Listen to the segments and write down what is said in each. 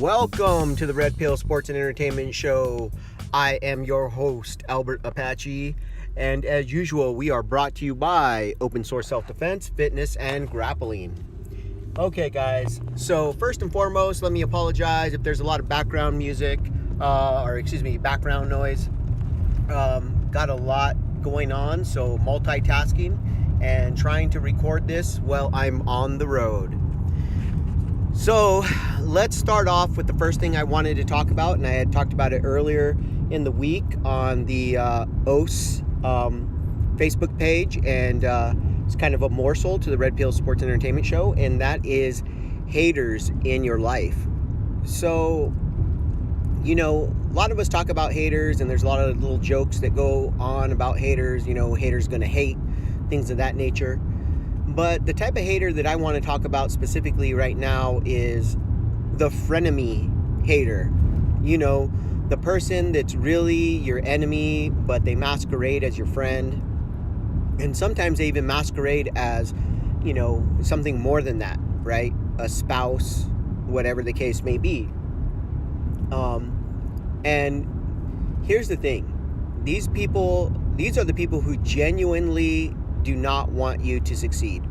Welcome to the Red Pill Sports and Entertainment Show. I am your host, Albert Apache, and as usual, we are brought to you by Open Source Self-Defense, Fitness, and Grappling. Okay, guys, so first and foremost, let me apologize if there's a lot of background music, background noise. Got a lot going on, so multitasking and trying to record this while I'm on the road. So let's start off with the first thing I wanted to talk about, and I had talked about it earlier in the week on the O.s.s Facebook page, and it's kind of a morsel to the Red Pill Sports and Entertainment Show, and that is haters in your life. So, you know, a lot of us talk about haters, and there's a lot of little jokes that go on about haters, haters gonna hate, things of that nature. But the type of hater that I want to talk about specifically right now is the frenemy hater. The person that's really your enemy, but they masquerade as your friend. And sometimes they even masquerade as, something more than that, right? A spouse, whatever the case may be. And here's the thing. These are the people who genuinely do not want you to succeed.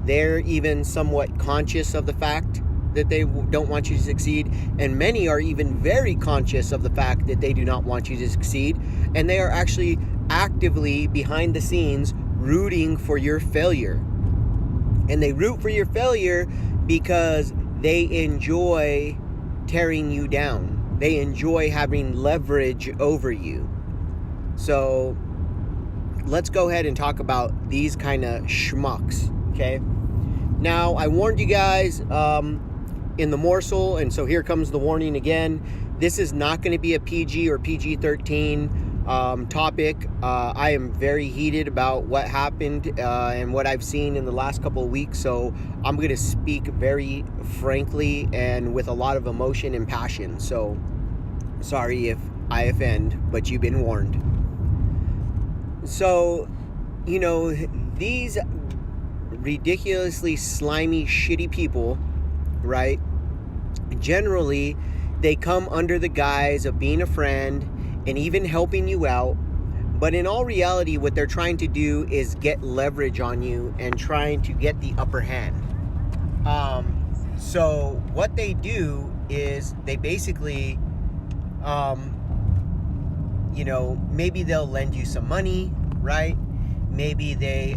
They're even somewhat conscious of the fact that they don't want you to succeed, and many are even very conscious of the fact that they do not want you to succeed, and they are actually actively behind the scenes rooting for your failure. And they root for your failure because they enjoy tearing you down. They enjoy having leverage over you. So let's go ahead and talk about these kind of schmucks, okay? Now, I warned you guys in the morsel, and so here comes the warning again. This is not going to be a PG or PG-13 topic. I am very heated about what happened and what I've seen in the last couple of weeks, so I'm going to speak very frankly and with a lot of emotion and passion. So, sorry if I offend, but you've been warned. So, these ridiculously slimy, shitty people, right? Generally, they come under the guise of being a friend and even helping you out. But in all reality, what they're trying to do is get leverage on you and trying to get the upper hand. So what they do is they basically, maybe they'll lend you some money, right? Maybe they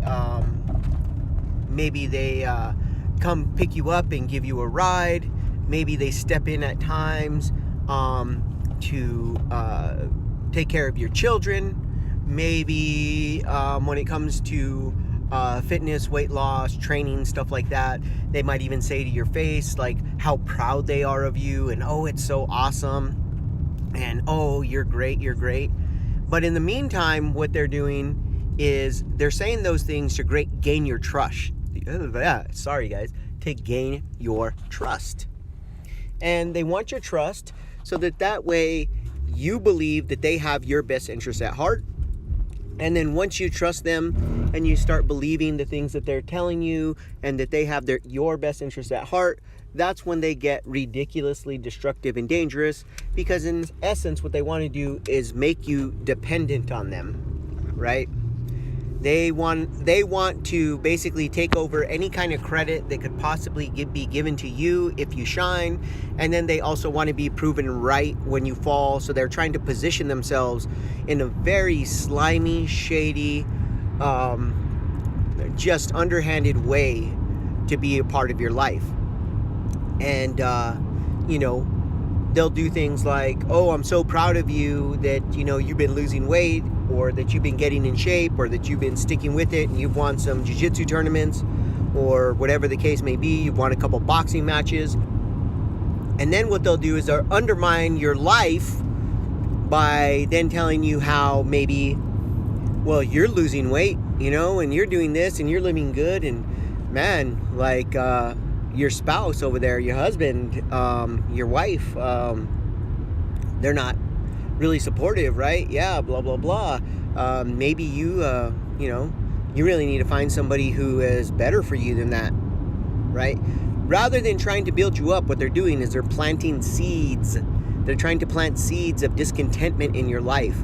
come pick you up and give you a ride. Maybe they step in at times to take care of your children. Maybe when it comes to fitness, weight loss, training, stuff like that, they might even say to your face, like, how proud they are of you, and oh, it's so awesome, and oh, you're great. But in the meantime, what they're doing is they're saying those things to gain your trust. Sorry, guys. To gain your trust. And they want your trust so that way you believe that they have your best interests at heart. And then once you trust them and you start believing the things that they're telling you and that they have your best interests at heart, that's when they get ridiculously destructive and dangerous, because in essence what they want to do is make you dependent on them, right? They want to basically take over any kind of credit that could possibly be given to you if you shine, and then they also want to be proven right when you fall. So they're trying to position themselves in a very slimy, shady, just underhanded way to be a part of your life. And they'll do things like, oh, I'm so proud of you that you've been losing weight, or that you've been getting in shape, or that you've been sticking with it and you've won some jiu-jitsu tournaments, or whatever the case may be, you've won a couple boxing matches. And then what they'll do is they'll undermine your life by then telling you how maybe, well, you're losing weight, and you're doing this and you're living good, and man, like your spouse over there, your husband, your wife, they're not really supportive, right? Yeah, blah, blah, blah. Maybe you really need to find somebody who is better for you than that, right? rather than trying to build you up, what they're doing is they're planting seeds. They're trying to plant seeds of discontentment in your life.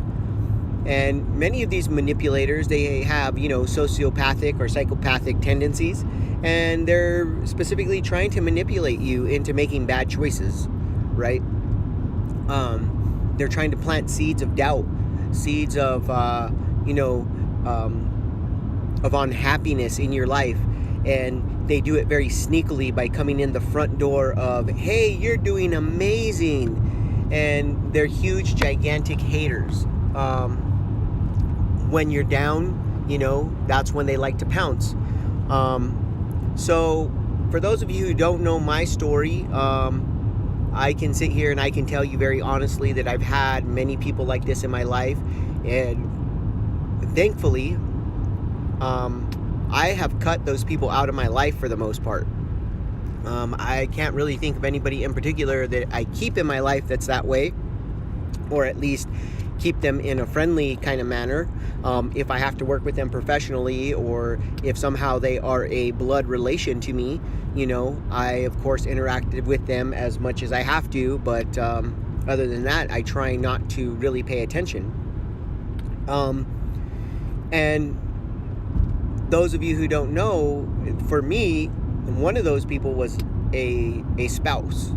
And many of these manipulators, they have, sociopathic or psychopathic tendencies, and they're specifically trying to manipulate you into making bad choices, right? They're trying to plant seeds of doubt, seeds of, of unhappiness in your life. And they do it very sneakily by coming in the front door of, hey, you're doing amazing. And they're huge, gigantic haters. When you're down, that's when they like to pounce. So for those of you who don't know my story, I can sit here and I can tell you very honestly that I've had many people like this in my life. And thankfully, I have cut those people out of my life for the most part. I can't really think of anybody in particular that I keep in my life that's that way, or at least keep them in a friendly kind of manner. If I have to work with them professionally, or if somehow they are a blood relation to me, I of course interacted with them as much as I have to, but other than that, I try not to really pay attention. And those of you who don't know, for me, one of those people was a spouse.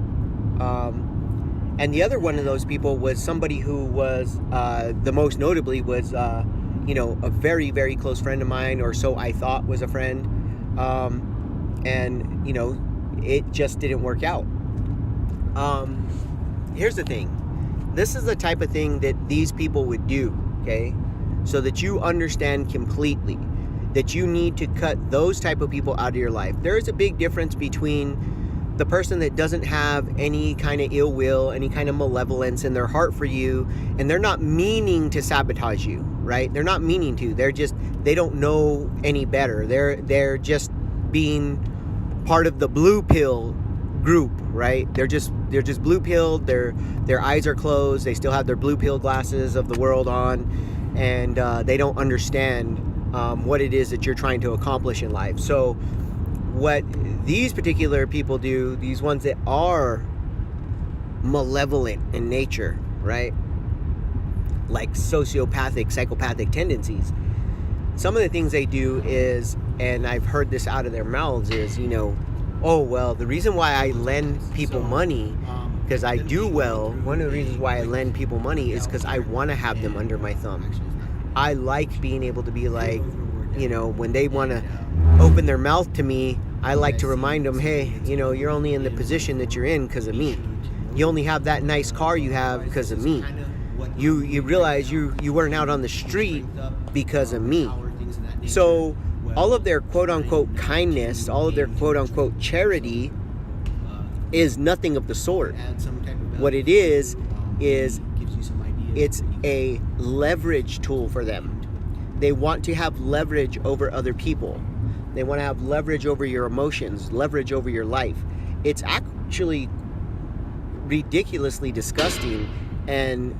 And the other one of those people was somebody who was, the most notably was, a very, very close friend of mine, or so I thought was a friend. And it just didn't work out. Here's the thing. This is the type of thing that these people would do, okay? So that you understand completely that you need to cut those type of people out of your life. There is a big difference between the person that doesn't have any kind of ill will, any kind of malevolence in their heart for you, and they're not meaning to sabotage you, right? They're not meaning to. They don't know any better. They're just being part of the blue pill group, right? They're just blue pilled. Their eyes are closed. They still have their blue pill glasses of the world on, and they don't understand what it is that you're trying to accomplish in life. So what these particular people do, these ones that are malevolent in nature, right? Like sociopathic, psychopathic tendencies. Some of the things they do is, and I've heard this out of their mouths, is, oh, well, the reason why I lend people money, because I do well, one of the reasons why I lend people money is because I want to have them under my thumb. I like being able to be like, when they want to open their mouth to me, I like to remind them, hey, you're only in the position that you're in because of me. You only have that nice car you have because of me. You realize you weren't out on the street because of me. So all of their quote-unquote kindness, all of their quote-unquote charity is nothing of the sort. What it is it's a leverage tool for them. They want to have leverage over other people. They want to have leverage over your emotions, leverage over your life. It's actually ridiculously disgusting, and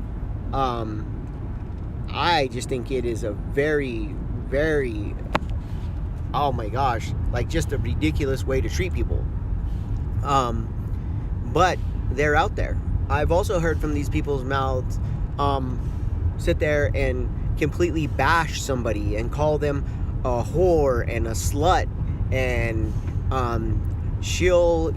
I just think it is a very, very, oh my gosh, like just a ridiculous way to treat people. But they're out there. I've also heard from these people's mouths sit there and completely bash somebody and call them a whore and a slut, and she'll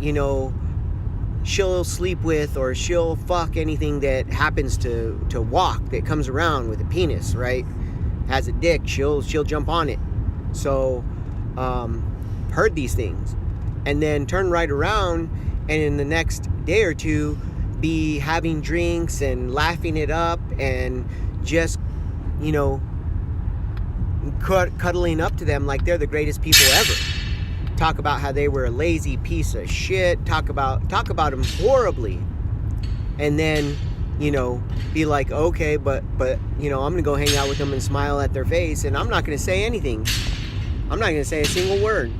sleep with, or she'll fuck anything that happens to walk, that comes around with a penis, right? Has a dick, she'll jump on it. So heard these things, and then turn right around and in the next day or two be having drinks and laughing it up and just cuddling up to them like they're the greatest people ever. Talk about how they were a lazy piece of shit. Talk about them horribly, and then be like, okay, but I'm gonna go hang out with them and smile at their face, and I'm not gonna say anything. I'm not gonna say a single word.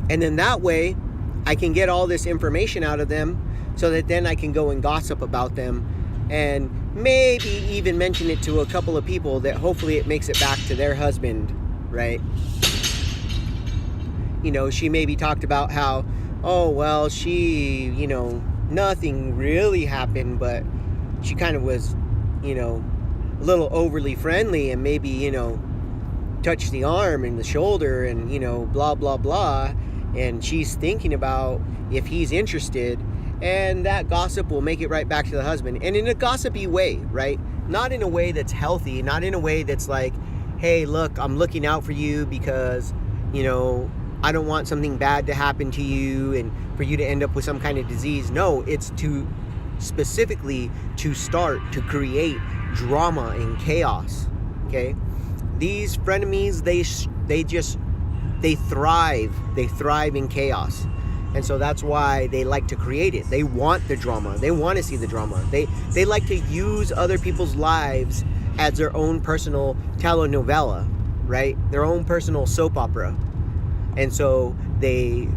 And then that way, I can get all this information out of them, so that then I can go and gossip about them, and maybe even mention it to a couple of people that hopefully it makes it back to their husband, right? She maybe talked about how, oh, well, she, nothing really happened, but she kind of was, a little overly friendly and maybe, touched the arm and the shoulder and, blah, blah, blah. And she's thinking about if he's interested, and that gossip will make it right back to the husband. And in a gossipy way, right? Not in a way that's healthy, not in a way that's like, hey, look, I'm looking out for you because, I don't want something bad to happen to you and for you to end up with some kind of disease. No, it's to specifically to start to create drama and chaos. Okay, these frenemies, they thrive in chaos, and so that's why they like to create it. They want the drama. They want to see the drama. They like to use other people's lives as their own personal telenovela, right? Their own personal soap opera. And so they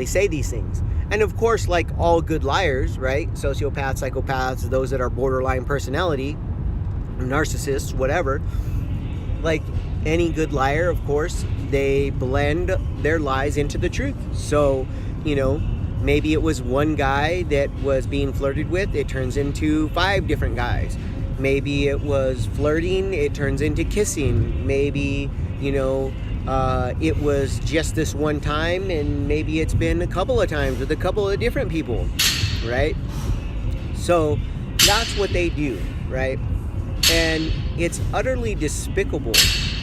say these things. And of course, like all good liars, right? Sociopaths, psychopaths, those that are borderline personality, narcissists, whatever. Like any good liar, of course, they blend their lies into the truth. So, maybe it was one guy that was being flirted with. It turns into 5 different guys. Maybe it was flirting. It turns into kissing. Maybe, it was just this one time, and maybe it's been a couple of times with a couple of different people, right? So that's what they do, right? And it's utterly despicable,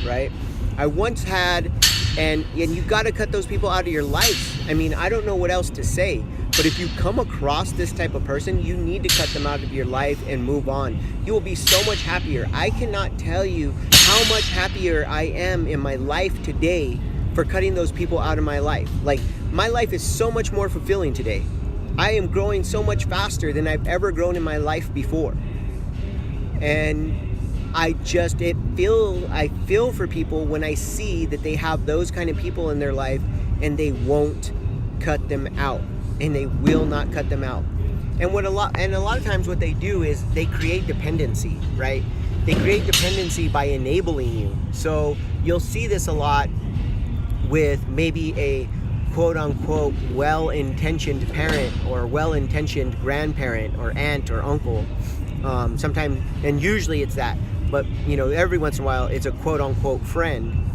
right? I once had, and you got to cut those people out of your life. I mean, I don't know what else to say, but if you come across this type of person, you need to cut them out of your life and move on. You will be so much happier. I cannot tell you how much happier I am in my life today for cutting those people out of my life. Like, my life is so much more fulfilling today. I am growing so much faster than I've ever grown in my life before. And I feel for people when I see that they have those kind of people in their life and they won't cut them out, and they will not cut them out. And a lot of times what they do is they create dependency, right? They create dependency by enabling you. So you'll see this a lot with maybe a quote unquote well-intentioned parent or well-intentioned grandparent or aunt or uncle. Sometimes, and usually it's that, but every once in a while it's a quote unquote friend.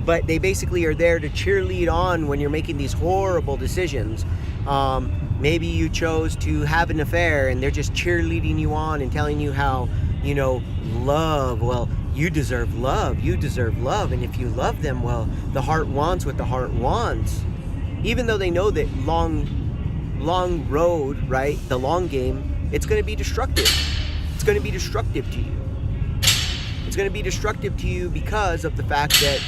But they basically are there to cheerlead on when you're making these horrible decisions. Maybe you chose to have an affair and they're just cheerleading you on and telling you how, love, well, you deserve love, and if you love them, well, the heart wants what the heart wants. Even though they know that long road, right, the long game, it's going to be destructive. It's going to be destructive to you. It's going to be destructive to you because of the fact that,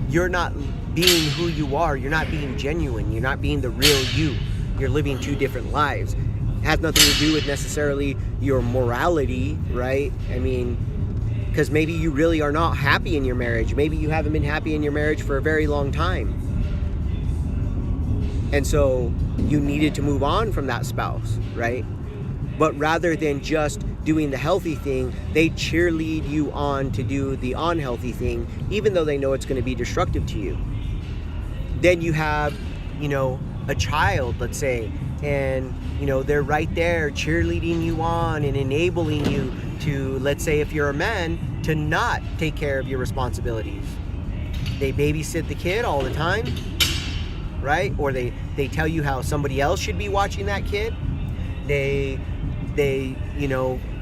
you're not being who you are. You're not being genuine. You're not being the real you. You're living 2 different lives. It has nothing to do with necessarily your morality, right? I mean, because maybe you really are not happy in your marriage. Maybe you haven't been happy in your marriage for a very long time. And so you needed to move on from that spouse, right? But rather than just doing the healthy thing, they cheerlead you on to do the unhealthy thing, even though they know it's going to be destructive to you. Then you have, a child, let's say, and, they're right there cheerleading you on and enabling you to, let's say if you're a man, to not take care of your responsibilities. They babysit the kid all the time, right? Or they tell you how somebody else should be watching that kid. They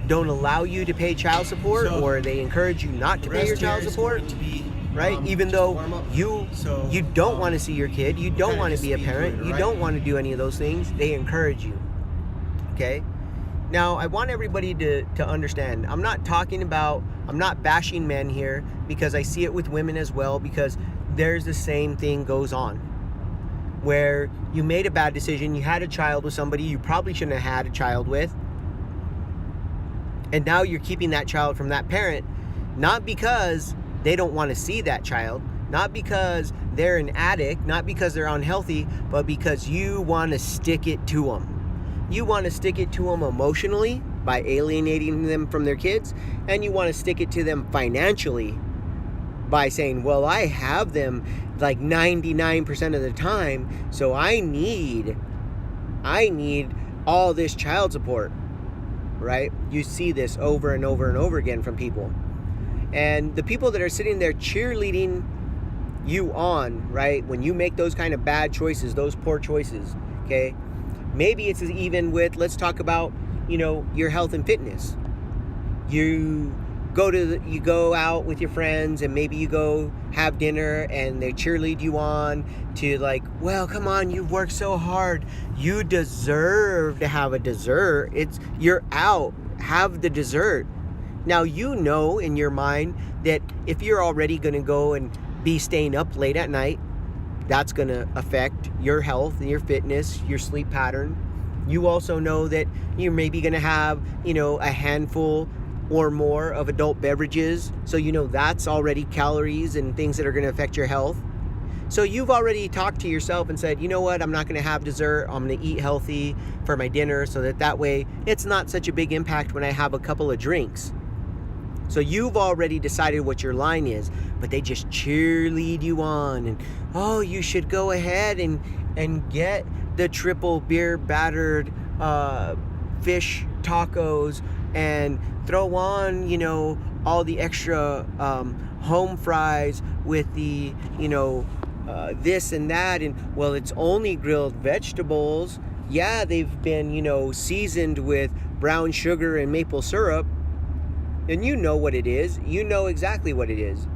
don't allow you to pay child support, or they encourage you not to pay your child support, right? Even though you don't want to see your kid, you don't want to be a parent, you don't want to do any of those things, they encourage you. Okay? Now, I want everybody to understand, I'm not bashing men here, because I see it with women as well, because there's the same thing goes on. Where you made a bad decision, you had a child with somebody you probably shouldn't have had a child with, and now you're keeping that child from that parent, not because they don't want to see that child, not because they're an addict, not because they're unhealthy, but because you want to stick it to them. You want to stick it to them emotionally by alienating them from their kids, and you want to stick it to them financially by saying, well, I have them like 99% of the time, so I need all this child support, right? You see this over and over and over again from people. And the people that are sitting there cheerleading you on, right, when you make those kind of bad choices, those poor choices, okay? Maybe it's even with, let's talk about, your health and fitness. You go out with your friends, and maybe you go have dinner, and they cheerlead you on to like, well, come on, you've worked so hard, you deserve to have a dessert. You're out, have the dessert. Now, in your mind that if you're already going to go and be staying up late at night, that's going to affect your health and your fitness, your sleep pattern. You also know that you're maybe going to have, a handful or more of adult beverages. So that's already calories and things that are going to affect your health. So you've already talked to yourself and said, you know what, I'm not going to have dessert. I'm going to eat healthy for my dinner so that way it's not such a big impact when I have a couple of drinks. So you've already decided what your line is, but they just cheerlead you on, and you should go ahead and get the triple beer battered fish tacos and throw on all the extra home fries with the this and that, and well, it's only grilled vegetables. Yeah, they've been seasoned with brown sugar and maple syrup. And you know what it is. You know exactly what it is.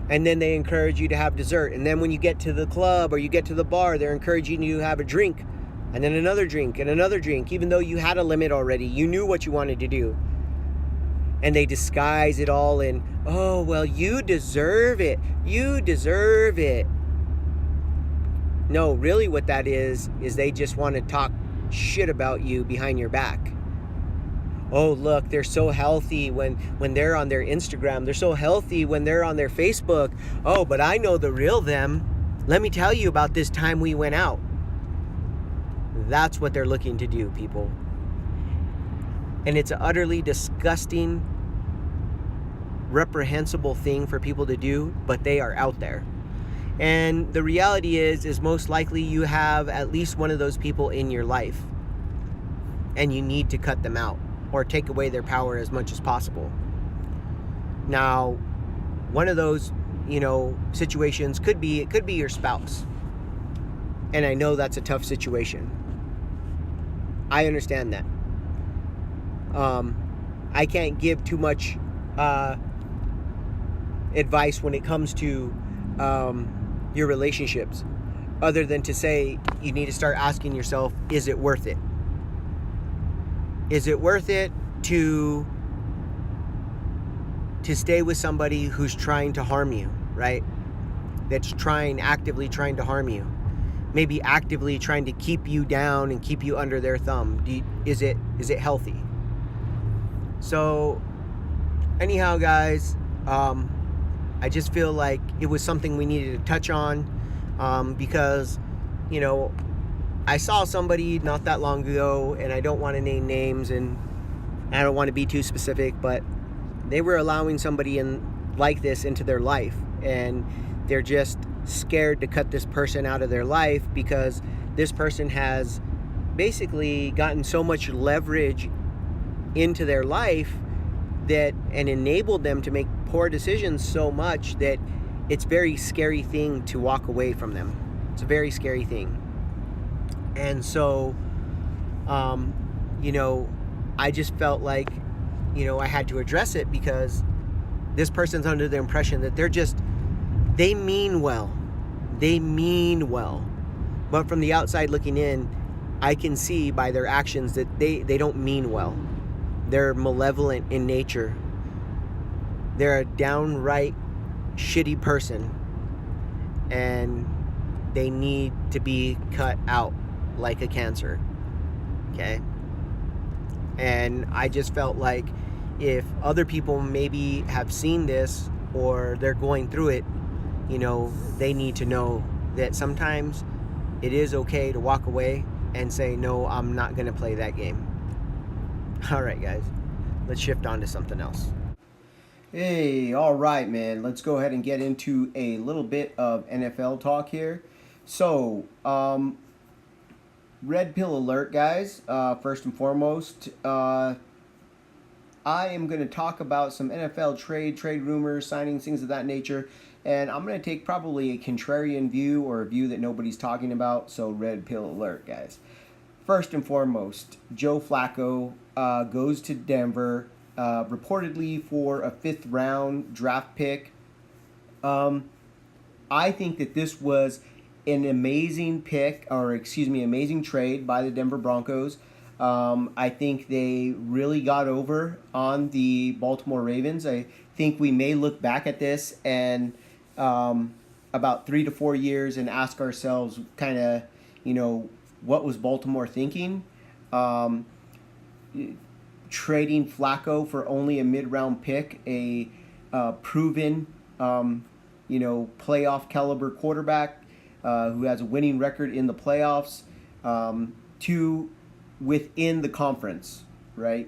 And then they encourage you to have dessert. And then when you get to the club or you get to the bar, they're encouraging you to have a drink. And then another drink and another drink. Even though you had a limit already. You knew what you wanted to do. And they disguise it all in, oh, well, you deserve it. You deserve it. No, really what that is they just want to talk shit about you behind your back. Oh, look, they're so healthy when they're on their Instagram. They're so healthy when they're on their Facebook. Oh, but I know the real them. Let me tell you about this time we went out. That's what they're looking to do, people. And it's an utterly disgusting, reprehensible thing for people to do, but they are out there. And the reality is most likely you have at least one of those people in your life. And you need to cut them out, or take away their power as much as possible. Now, one of those, situations could be your spouse. And I know that's a tough situation. I understand that. I can't give too much advice when it comes to your relationships, other than to say you need to start asking yourself, is it worth it? Is it worth it to stay with somebody who's trying to harm you, right? That's actively trying to harm you. Maybe actively trying to keep you down and keep you under their thumb. Is it healthy? So, anyhow, guys, I just feel like it was something we needed to touch on because, I saw somebody not that long ago, and I don't want to name names, and I don't want to be too specific, but they were allowing somebody like this into their life, and they're just scared to cut this person out of their life because this person has basically gotten so much leverage into their life and enabled them to make poor decisions so much that it's a very scary thing to walk away from them. It's a very scary thing. And so, I just felt like, I had to address it because this person's under the impression that they mean well. They mean well. But from the outside looking in, I can see by their actions that they don't mean well. They're malevolent in nature. They're a downright shitty person. And they need to be cut out like a cancer. Okay? And I just felt like if other people maybe have seen this or they're going through it, they need to know that sometimes it is okay to walk away and say, no, I'm not going to play that game. All right, guys, let's shift on to something else. Hey, all right, man. Let's go ahead and get into a little bit of NFL talk here. So, red pill alert, guys. First and foremost, I am going to talk about some NFL trade rumors, signings, things of that nature. And I'm going to take probably a contrarian view or a view that nobody's talking about. So, red pill alert, guys. First and foremost, Joe Flacco goes to Denver, reportedly for a fifth round draft pick. I think that this was an amazing pick, or excuse me, amazing trade by the Denver Broncos. I think they really got over on the Baltimore Ravens. I think we may look back at this and about 3 to 4 years and ask ourselves, kind of, what was Baltimore thinking? Trading Flacco for only a mid-round pick, a proven, playoff caliber quarterback who has a winning record in the playoffs, to within the conference, right?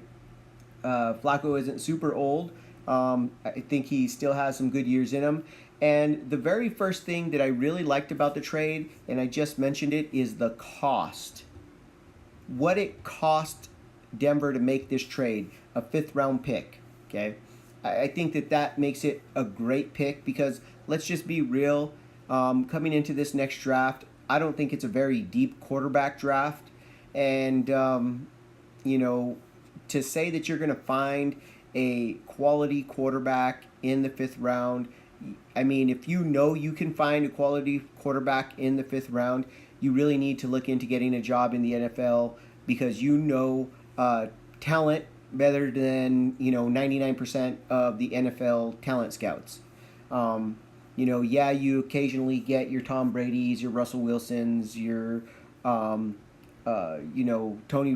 Flacco isn't super old. I think he still has some good years in him. And the very first thing that I really liked about the trade, and I just mentioned it, is the cost. What it cost Denver to make this trade, a fifth round pick, okay? I think that makes it a great pick because let's just be real. Coming into this next draft, I don't think it's a very deep quarterback draft. And, to say that you're going to find a quality quarterback in the fifth round, I mean, if you can find a quality quarterback in the fifth round, you really need to look into getting a job in the NFL because talent better than 99% of the NFL talent scouts. You occasionally get your Tom Brady's, your Russell Wilsons, your Tony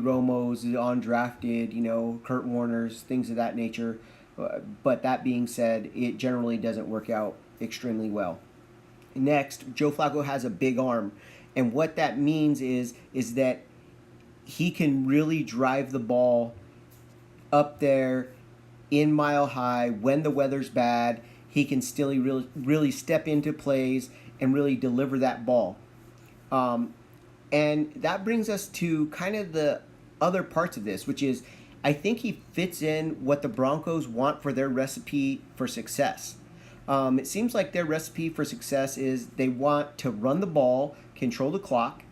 Romo's undrafted, Kurt Warner's, things of that nature. But that being said, it generally doesn't work out extremely well. Next, Joe Flacco has a big arm. And what that means is that he can really drive the ball up there in Mile High when the weather's bad. He can still really step into plays and really deliver that ball. And that brings us to kind of the other parts of this, which is I think he fits in what the Broncos want for their recipe for success. It seems like their recipe for success is they want to run the ball, control the clock,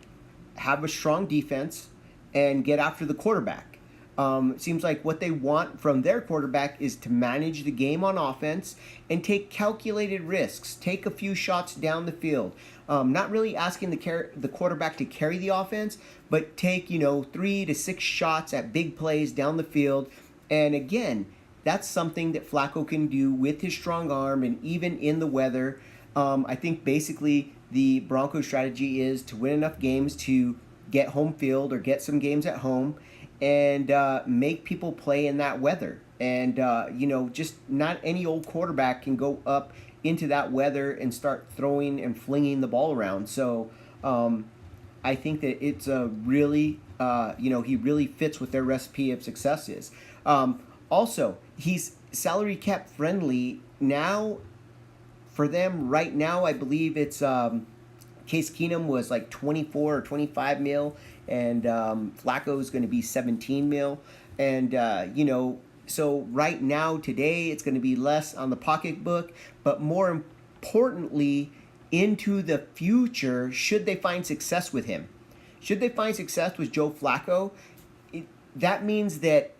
have a strong defense, and get after the quarterback. It seems like what they want from their quarterback is to manage the game on offense and take calculated risks, take a few shots down the field. Not really asking the quarterback to carry the offense, but take 3 to 6 shots at big plays down the field. And again, that's something that Flacco can do with his strong arm and even in the weather. I think basically the Broncos' strategy is to win enough games to get home field or get some games at home and make people play in that weather. And, just not any old quarterback can go up into that weather and start throwing and flinging the ball around. So I think that it's a really, he really fits what their recipe of success is. Also, he's salary cap friendly now. For them right now, I believe it's Case Keenum was like 24 or 25 mil, and Flacco is going to be 17 mil. And, so right now, today, it's going to be less on the pocketbook, but more importantly, into the future, should they find success with him. Should they find success with Joe Flacco, that means that,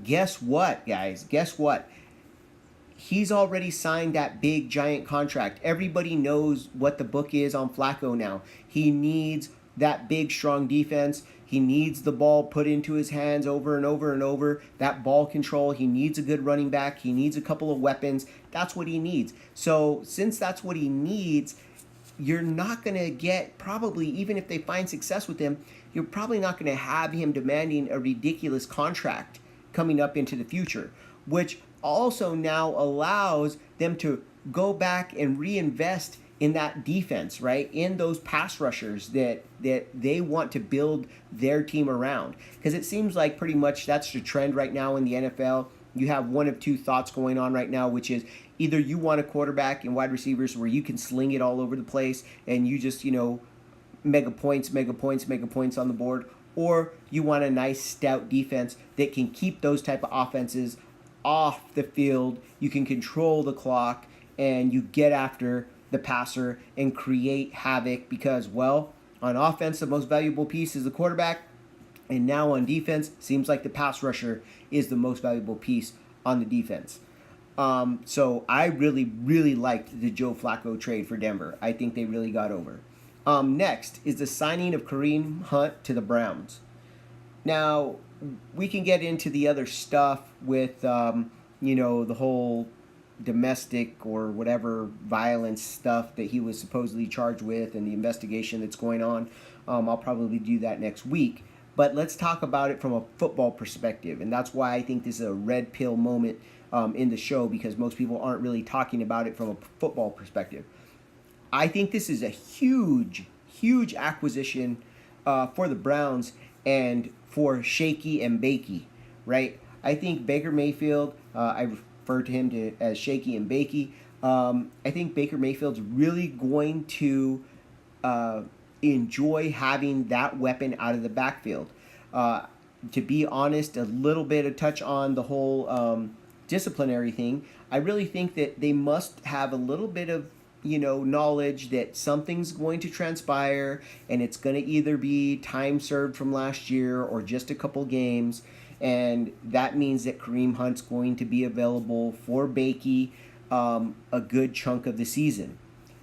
guess what, guys? Guess what? He's already signed that big, giant contract. Everybody knows what the book is on Flacco now. He needs that big, strong defense. He needs the ball put into his hands over and over and over. That ball control. He needs a good running back. He needs a couple of weapons. That's what he needs. So since that's what he needs, you're not going to get, probably, even if they find success with him, you're probably not going to have him demanding a ridiculous contract coming up into the future, which also now allows them to go back and reinvest in that defense, right? In those pass rushers that they want to build their team around. Because it seems like pretty much that's the trend right now in the NFL. you have one of two thoughts going on right now, which is either you want a quarterback and wide receivers where you can sling it all over the place and you just, mega points, mega points, mega points on the board, or you want a nice stout defense that can keep those type of offenses off the field. You can control the clock and you get after the passer and create havoc because, well, on offense, the most valuable piece is the quarterback. And now on defense, seems like the pass rusher is the most valuable piece on the defense. So I really, really liked the Joe Flacco trade for Denver. I think they really got over. Next is the signing of Kareem Hunt to the Browns. Now, we can get into the other stuff with, the whole domestic or whatever violence stuff that he was supposedly charged with and the investigation that's going on. I'll probably do that next week. But let's talk about it from a football perspective. And that's why I think this is a red pill moment in the show, because most people aren't really talking about it from a football perspective. I think this is a huge, huge acquisition for the Browns and for Shaky and Bakey, right? I think Baker Mayfield, I refer to him as Shaky and Bakey. I think Baker Mayfield's really going to enjoy having that weapon out of the backfield. To be honest, a little bit of touch on the whole disciplinary thing. I really think that they must have a little bit of knowledge that something's going to transpire and it's going to either be time served from last year or just a couple games. And that means that Kareem Hunt's going to be available for Bakey a good chunk of the season.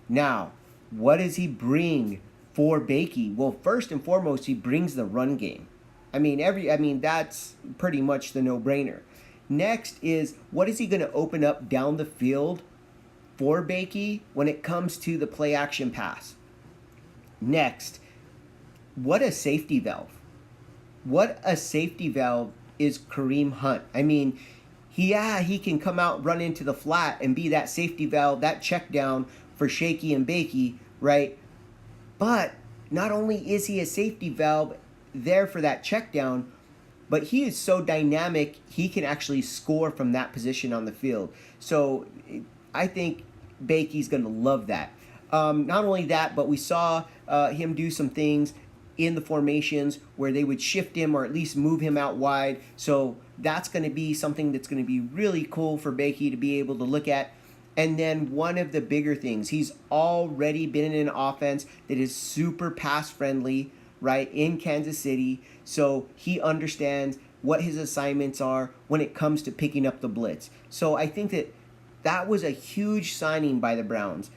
Now, what does he bring for Bakey? Well, first and foremost, he brings the run game. I mean, that's pretty much the no-brainer. Next is, what is he going to open up down the field for Bakey when it comes to the play action pass? Next, what a safety valve. What a safety valve is Kareem Hunt. I mean, he can come out, run into the flat and be that safety valve, that check down for Shaky and Bakey, right? But not only is he a safety valve there for that check down, but he is so dynamic, he can actually score from that position on the field. So I think Bakey's going to love that. Not only that, but we saw him do some things in the formations where they would shift him or at least move him out wide. So that's going to be something that's going to be really cool for Bakey to be able to look at. And then one of the bigger things, he's already been in an offense that is super pass friendly, right, in Kansas City. So he understands what his assignments are when it comes to picking up the blitz. So I think that was a huge signing by the Browns.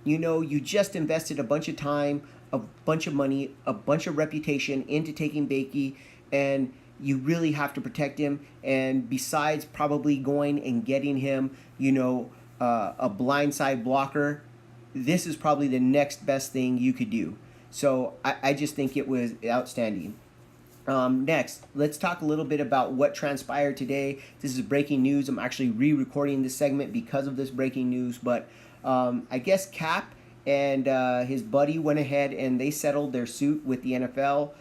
You just invested a bunch of time, a bunch of money, a bunch of reputation into taking Bakey, and you really have to protect him. And besides probably going and getting him, a blindside blocker, this is probably the next best thing you could do. So I just think it was outstanding. Next, let's talk a little bit about what transpired today. This is breaking news. I'm actually re-recording this segment because of this breaking news. But I guess Cap and his buddy went ahead and they settled their suit with the NFL.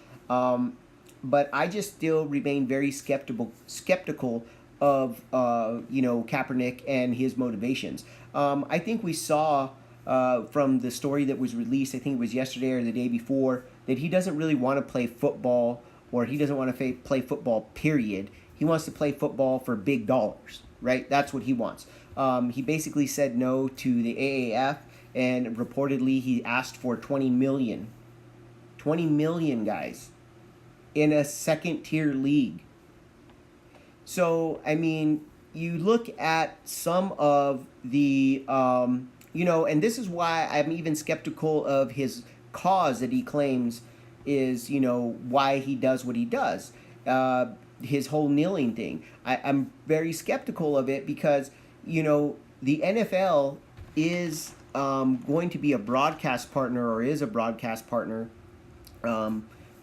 But I just still remain very skeptical of Kaepernick and his motivations. I think we saw from the story that was released, I think it was yesterday or the day before, that he doesn't really want to play football, or he doesn't want to play football, period. He wants to play football for big dollars, right? That's what he wants. He basically said no to the AAF, and reportedly he asked for $20 million. $20 million, guys, in a second-tier league. So, I mean, you look at some of the, and this is why I'm even skeptical of his cause that he claims is, why he does what he does. His whole kneeling thing. I'm very skeptical of it because, the NFL is going to be a broadcast partner, or is a broadcast partner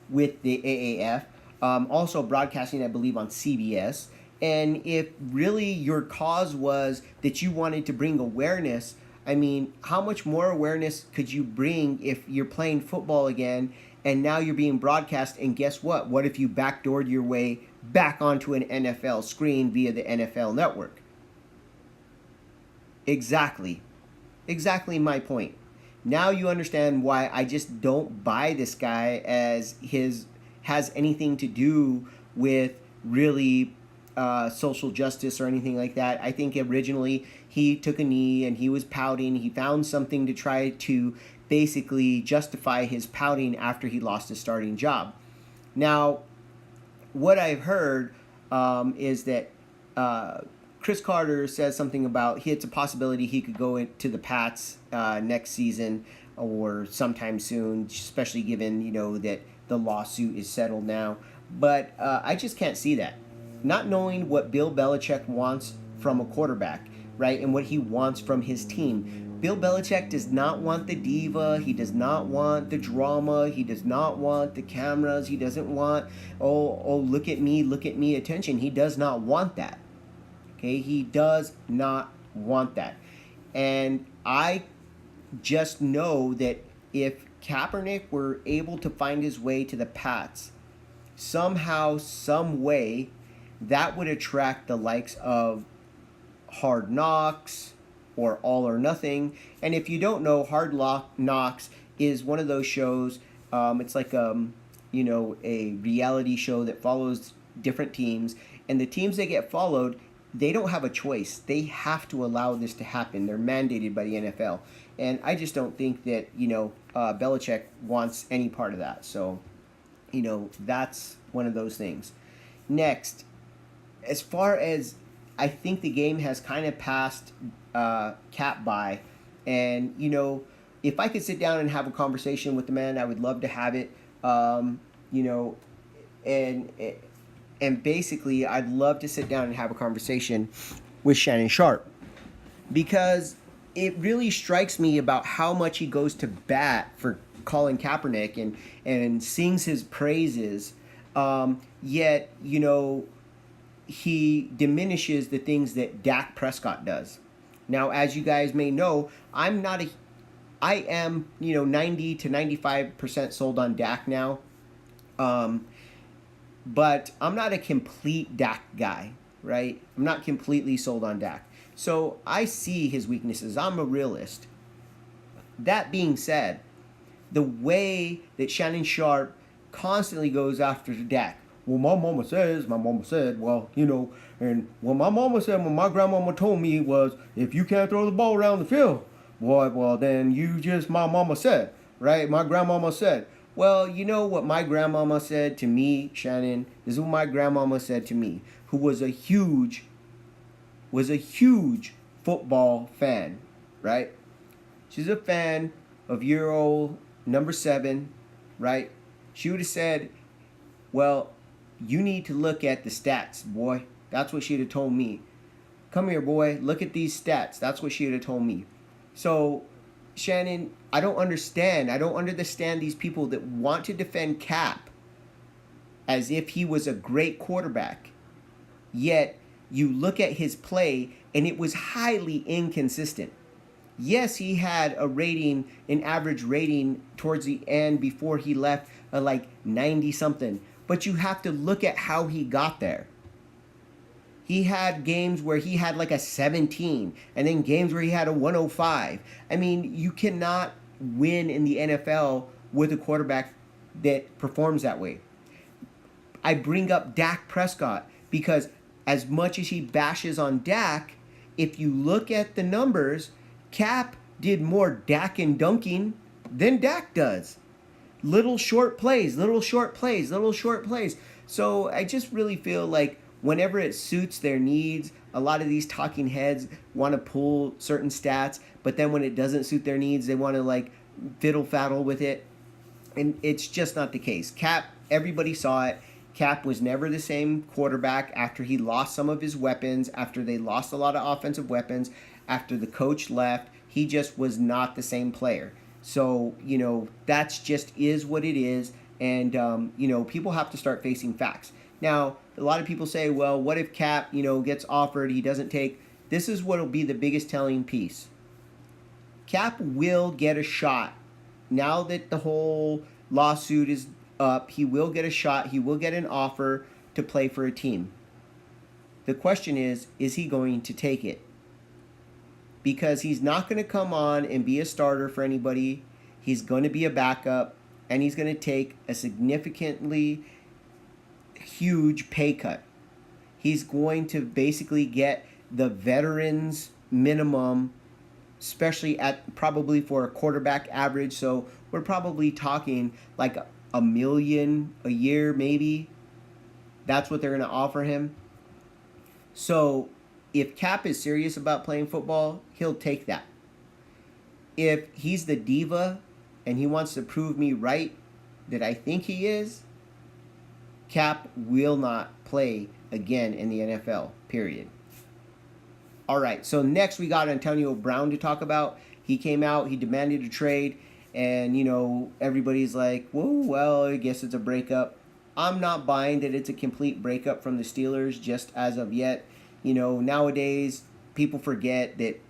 with the AAF. Also broadcasting, I believe, on CBS. And if really your cause was that you wanted to bring awareness, I mean, how much more awareness could you bring if you're playing football again and now you're being broadcast? And guess what? What if you backdoored your way back onto an NFL screen via the NFL network. Exactly. Exactly my point. Now you understand why I just don't buy this guy as his has anything to do with really social justice or anything like that. I think originally he took a knee and he was pouting. He found something to try to basically justify his pouting after he lost his starting job. Now, what I've heard is that Chris Carter says something about it's a possibility he could go into the Pats next season or sometime soon, especially given that the lawsuit is settled now. But I just can't see that. Not knowing what Bill Belichick wants from a quarterback, right, and what he wants from his team. Bill Belichick does not want the diva. He does not want the drama. He does not want the cameras. He doesn't want, look at me attention. He does not want that. Okay, he does not want that. And I just know that if Kaepernick were able to find his way to the Pats, somehow, some way, that would attract the likes of Hard Knocks or All or Nothing. And if you don't know, Hard Knocks is one of those shows. It's like a reality show that follows different teams, and the teams that get followed, they don't have a choice. They have to allow this to happen. They're mandated by the NFL. And I just don't think that, Belichick wants any part of that. So, that's one of those things. Next, as far as I think the game has kind of passed Cap by. And, if I could sit down and have a conversation with the man, I would love to have it. And basically, I'd love to sit down and have a conversation with Shannon Sharpe, because it really strikes me about how much he goes to bat for Colin Kaepernick and sings his praises, yet, he diminishes the things that Dak Prescott does. Now, as you guys may know, I am 90 to 95% sold on Dak now. But I'm not a complete Dak guy, right? I'm not completely sold on Dak. So I see his weaknesses. I'm a realist. That being said, the way that Shannon Sharpe constantly goes after Dak. Well, my mama said, well, and what my mama said, when my grandmama told me was, if you can't throw the ball around the field, boy, well, then my mama said, right? My grandmama said. Well, you know what my grandmama said to me, Shannon? This is what my grandmama said to me, who was a huge football fan, right? She's a fan of Euro number 7, right? She would have said, well, you need to look at the stats, boy. That's what she'd have told me. Come here, boy. Look at these stats. That's what she'd have told me. So, Shannon, I don't understand. I don't understand these people that want to defend Cap as if he was a great quarterback. Yet, you look at his play, and it was highly inconsistent. Yes, he had an average rating towards the end before he left, like 90-something. But you have to look at how he got there. He had games where he had like a 17, and then games where he had a 105. I mean, you cannot win in the NFL with a quarterback that performs that way. I bring up Dak Prescott because as much as he bashes on Dak, if you look at the numbers, Cap did more Dak and dunking than Dak does. Little short plays. So I just really feel like whenever it suits their needs, a lot of these talking heads want to pull certain stats, but then when it doesn't suit their needs, they want to like fiddle-faddle with it. And it's just not the case. Cap, everybody saw it. Cap was never the same quarterback after he lost some of his weapons, after they lost a lot of offensive weapons, after the coach left. He just was not the same player. So, that's just is what it is. And, people have to start facing facts. Now, a lot of people say, well, what if Cap, gets offered, he doesn't take. This is what will be the biggest telling piece. Cap will get a shot. Now that the whole lawsuit is up, he will get a shot. He will get an offer to play for a team. The question is he going to take it? Because he's not going to come on and be a starter for anybody. He's going to be a backup, and he's going to take a significantly huge pay cut. He's going to basically get the veterans minimum, especially at probably for a quarterback average. So we're probably talking like $1 million a year, maybe. That's what they're going to offer him. So if Cap is serious about playing football, he'll take that. If he's the diva and he wants to prove me right that I think he is, Cap will not play again in the NFL, period. All right, so next we got Antonio Brown to talk about. He came out, he demanded a trade, and, everybody's like, whoa, well, I guess it's a breakup. I'm not buying that it's a complete breakup from the Steelers just as of yet. Nowadays, people forget that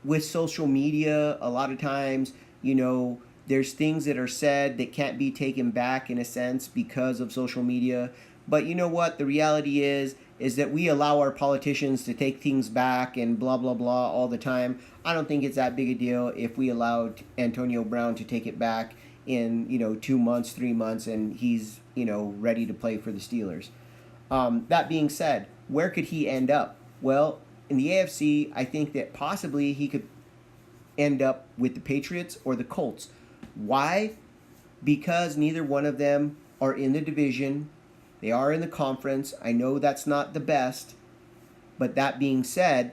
with social media, a lot of times, there's things that are said that can't be taken back in a sense because of social media. But you know what? The reality is that we allow our politicians to take things back and blah, blah, blah all the time. I don't think it's that big a deal if we allowed Antonio Brown to take it back in, 2 months, 3 months, and he's, ready to play for the Steelers. That being said, where could he end up? Well, in the AFC, I think that possibly he could end up with the Patriots or the Colts. Why? Because neither one of them are in the division. They are in the conference. I know that's not the best. But that being said,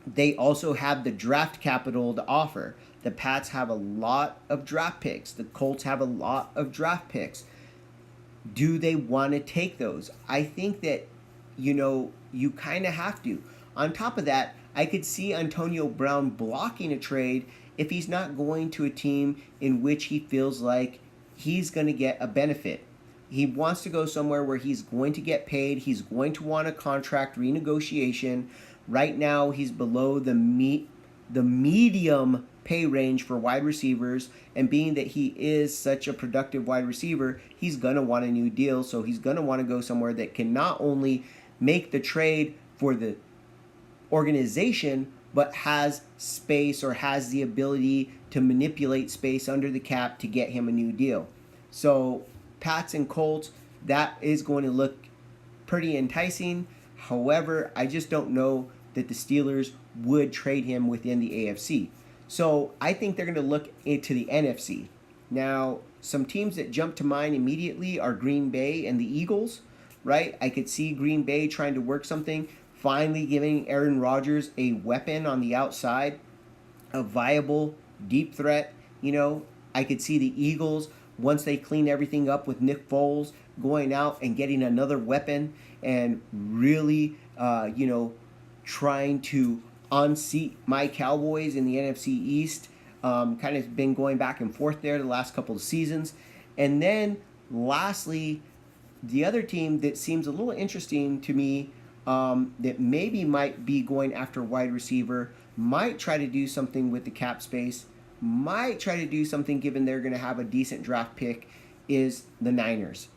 they also have the draft capital to offer. The Pats have a lot of draft picks. The Colts have a lot of draft picks. Do they want to take those? I think that, you kind of have to. On top of that, I could see Antonio Brown blocking a trade if he's not going to a team in which he feels like he's going to get a benefit. He wants to go somewhere where he's going to get paid. He's going to want a contract renegotiation. Right now, he's below the medium pay range for wide receivers. And being that he is such a productive wide receiver, he's going to want a new deal. So he's going to want to go somewhere that can not only make the trade for the organization, but has space or has the ability to manipulate space under the cap to get him a new deal. So Pats and Colts, that is going to look pretty enticing. However, I just don't know that the Steelers would trade him within the AFC. So I think they're going to look into the NFC. Now, some teams that jump to mind immediately are Green Bay and the Eagles, right? I could see Green Bay trying to work something, finally giving Aaron Rodgers a weapon on the outside, a viable deep threat. I could see the Eagles, once they clean everything up with Nick Foles, going out and getting another weapon and really, trying to unseat my Cowboys in the NFC East. Kind of been going back and forth there the last couple of seasons. And then lastly, the other team that seems a little interesting to me, that maybe might be going after wide receiver, might try to do something with the cap space, might try to do something given they're going to have a decent draft pick, is the Niners.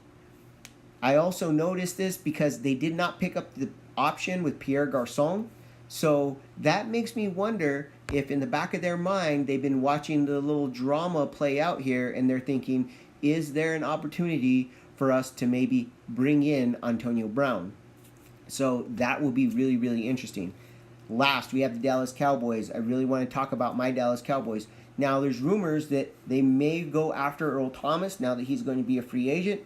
I also noticed this because they did not pick up the option with Pierre Garçon. So that makes me wonder if in the back of their mind they've been watching the little drama play out here and they're thinking, is there an opportunity for us to maybe bring in Antonio Brown? So that will be really, really interesting. Last, we have the Dallas Cowboys. I really want to talk about my Dallas Cowboys. Now, there's rumors that they may go after Earl Thomas now that he's going to be a free agent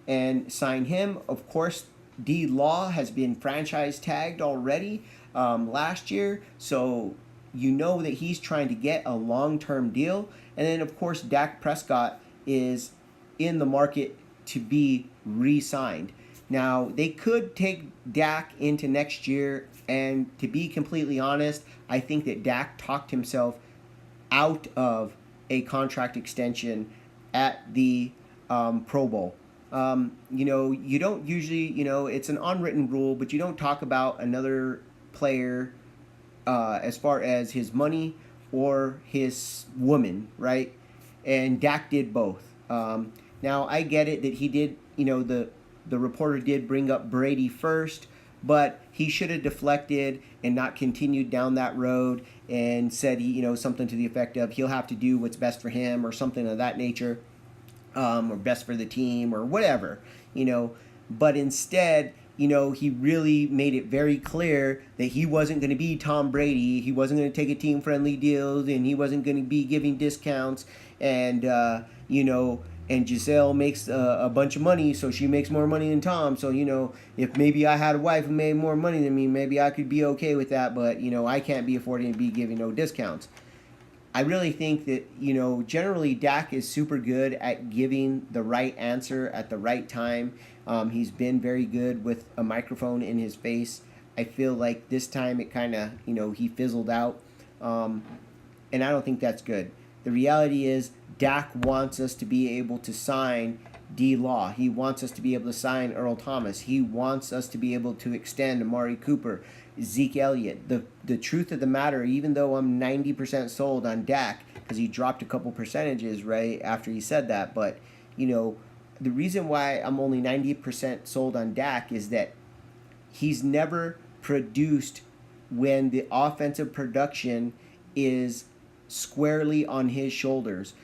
and sign him. Of course, D. Law has been franchise tagged already last year, so you know that he's trying to get a long-term deal. And then, of course, Dak Prescott is in the market to be re-signed. Now, they could take Dak into next year, and to be completely honest, I think that Dak talked himself out of a contract extension at the Pro Bowl. You don't usually, it's an unwritten rule, but you don't talk about another player as far as his money or his woman, right? And Dak did both. Now, I get it that he did, the the reporter did bring up Brady first, but he should have deflected and not continued down that road and said, something to the effect of he'll have to do what's best for him or something of that nature, or best for the team or whatever, But instead, he really made it very clear that he wasn't going to be Tom Brady. He wasn't going to take a team-friendly deal, and he wasn't going to be giving discounts. And, and Giselle makes a bunch of money, so she makes more money than Tom. So, if maybe I had a wife who made more money than me, maybe I could be okay with that. But, I can't be affording to be giving no discounts. I really think that, generally Dak is super good at giving the right answer at the right time. He's been very good with a microphone in his face. I feel like this time it kind of, he fizzled out. And I don't think that's good. The reality is Dak wants us to be able to sign D-Law. He wants us to be able to sign Earl Thomas. He wants us to be able to extend Amari Cooper, Zeke Elliott. The truth of the matter, even though I'm 90% sold on Dak, because he dropped a couple percentages right after he said that, but, the reason why I'm only 90% sold on Dak is that he's never produced when the offensive production is squarely on his shoulders.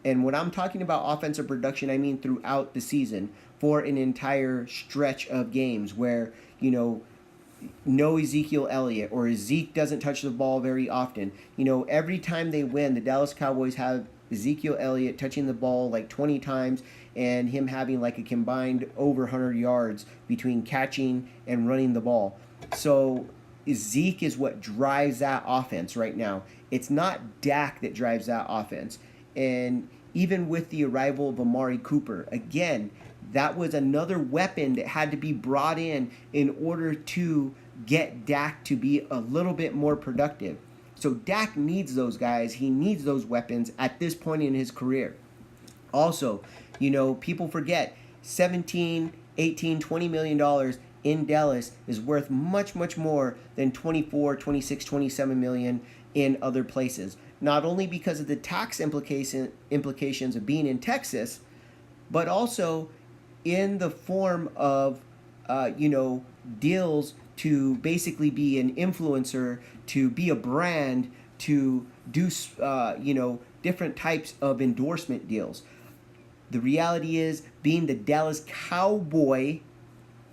And when I'm talking about offensive production, I mean throughout the season for an entire stretch of games where, no Ezekiel Elliott or Zeke doesn't touch the ball very often. Every time they win, the Dallas Cowboys have Ezekiel Elliott touching the ball like 20 times and him having like a combined over 100 yards between catching and running the ball. So Zeke is what drives that offense right now. It's not Dak that drives that offense. And even with the arrival of Amari Cooper, again, that was another weapon that had to be brought in order to get Dak to be a little bit more productive. So Dak needs those guys. He needs those weapons at this point in his career. Also, people forget 17, 18, $20 million in Dallas is worth much, much more than 24, 26, 27 million in other places. Not only because of the tax implications of being in Texas, but also in the form of, deals to basically be an influencer, to be a brand, to do, different types of endorsement deals. The reality is, being the Dallas Cowboy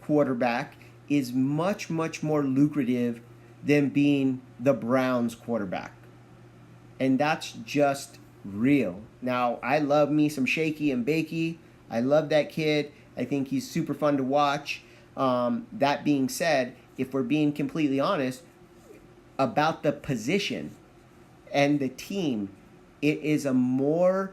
quarterback is much, much more lucrative than being the Browns quarterback. And that's just real. Now, I love me some Shaky and Bakey. I love that kid. I think he's super fun to watch. That being said, if we're being completely honest about the position and the team, it is a more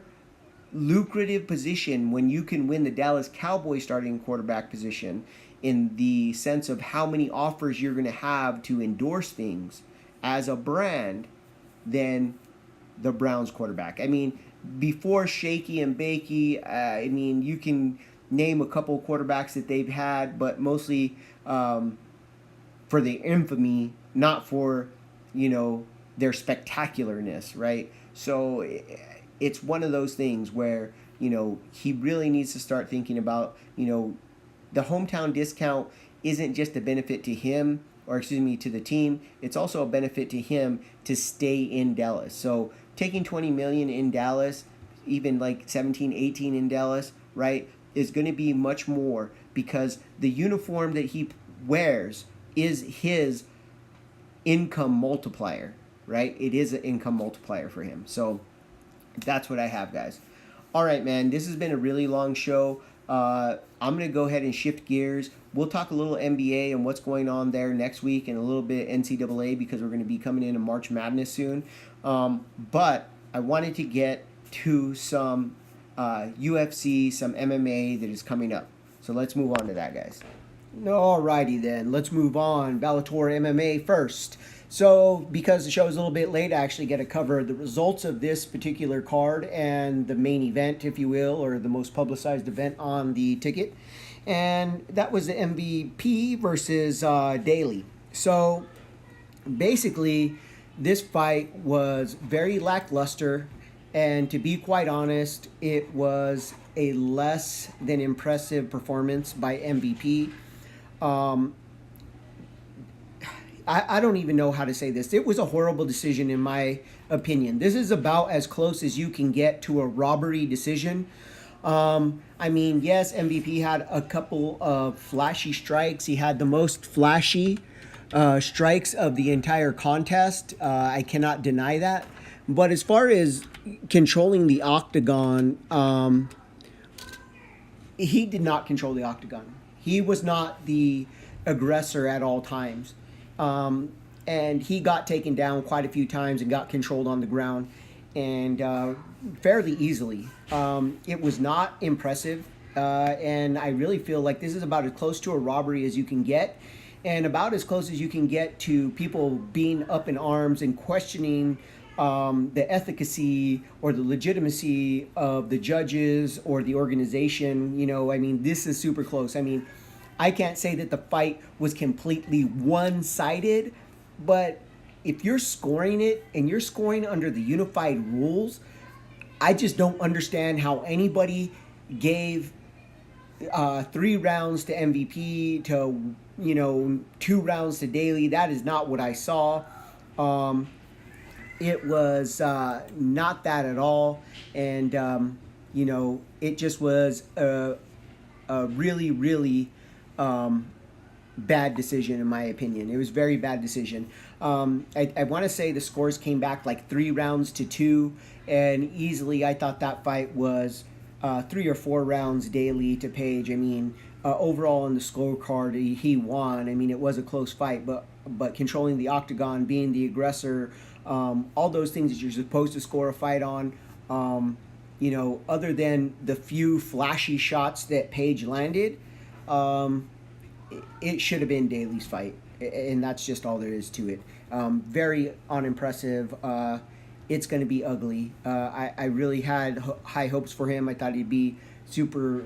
lucrative position when you can win the Dallas Cowboys starting quarterback position, in the sense of how many offers you're going to have to endorse things as a brand, than the Browns quarterback. I mean, before Shaky and Bakey, you can name a couple quarterbacks that they've had, but mostly for the infamy, not for, their spectacularness, right? So it's one of those things where, he really needs to start thinking about, the hometown discount isn't just a benefit to him, or to the team. It's also a benefit to him to stay in Dallas. So taking $20 million in Dallas, even like 17, 18 in Dallas, right, is going to be much more, because the uniform that he wears is his income multiplier, right? It is an income multiplier for him. So that's what I have, guys. All right, man, this has been a really long show. I'm going to go ahead and shift gears. We'll talk a little NBA and what's going on there next week, and a little bit NCAA, because we're going to be coming into March Madness soon. But I wanted to get to some UFC, some MMA that is coming up. So let's move on to that, guys. Alrighty then, let's move on. Bellator MMA first. So, because the show is a little bit late, I actually get to cover the results of this particular card and the main event, if you will, or the most publicized event on the ticket. And that was the MVP versus Daly. So, basically, this fight was very lackluster. And to be quite honest, it was a less than impressive performance by MVP. Um, I don't even know how to say this. It was a horrible decision, in my opinion. This is about as close as you can get to a robbery decision. I mean, yes, MVP had a couple of flashy strikes. He had the most flashy strikes of the entire contest. I cannot deny that. But as far as controlling the octagon, he did not control the octagon. He was not the aggressor at all times. And he got taken down quite a few times and got controlled on the ground, and fairly easily. It was not impressive, and I really feel like this is about as close to a robbery as you can get, and about as close as you can get to people being up in arms and questioning the efficacy or the legitimacy of the judges or the organization. You know, I mean, this is super close. I mean, I can't say that the fight was completely one-sided, but if you're scoring it and you're scoring under the unified rules, I just don't understand how anybody gave 3 rounds to MVP to, 2 rounds to Daly. That is not what I saw. It was not that at all, and it just was a really, really bad decision, in my opinion. It was a very bad decision. I want to say the scores came back like 3 rounds to 2, and easily I thought that fight was 3 or 4 rounds Daly to Page. I mean, overall on the scorecard, he won. I mean, it was a close fight, but controlling the octagon, being the aggressor, all those things that you're supposed to score a fight on, other than the few flashy shots that Page landed, it should have been Daly's fight, and that's just all there is to it. Very unimpressive. It's going to be ugly. I really had high hopes for him. I thought he'd be super,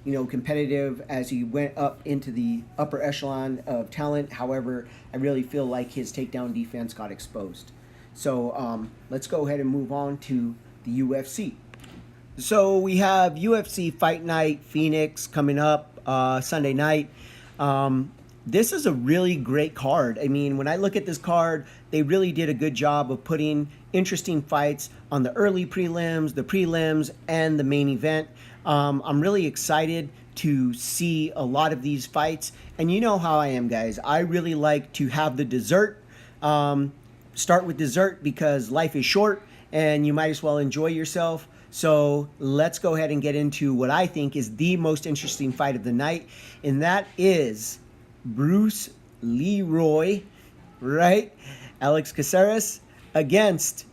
competitive as he went up into the upper echelon of talent. However, I really feel like his takedown defense got exposed. So let's go ahead and move on to the UFC. So we have UFC Fight Night Phoenix coming up Sunday night. This is a really great card. I mean, when I look at this card, they really did a good job of putting interesting fights on the early prelims, the prelims, and the main event. I'm really excited to see a lot of these fights. And you know how I am, guys. I really like to have the dessert. Start with dessert because life is short and you might as well enjoy yourself. So let's go ahead and get into what I think is the most interesting fight of the night, and that is Bruce Leroy, right? Alex Caceres against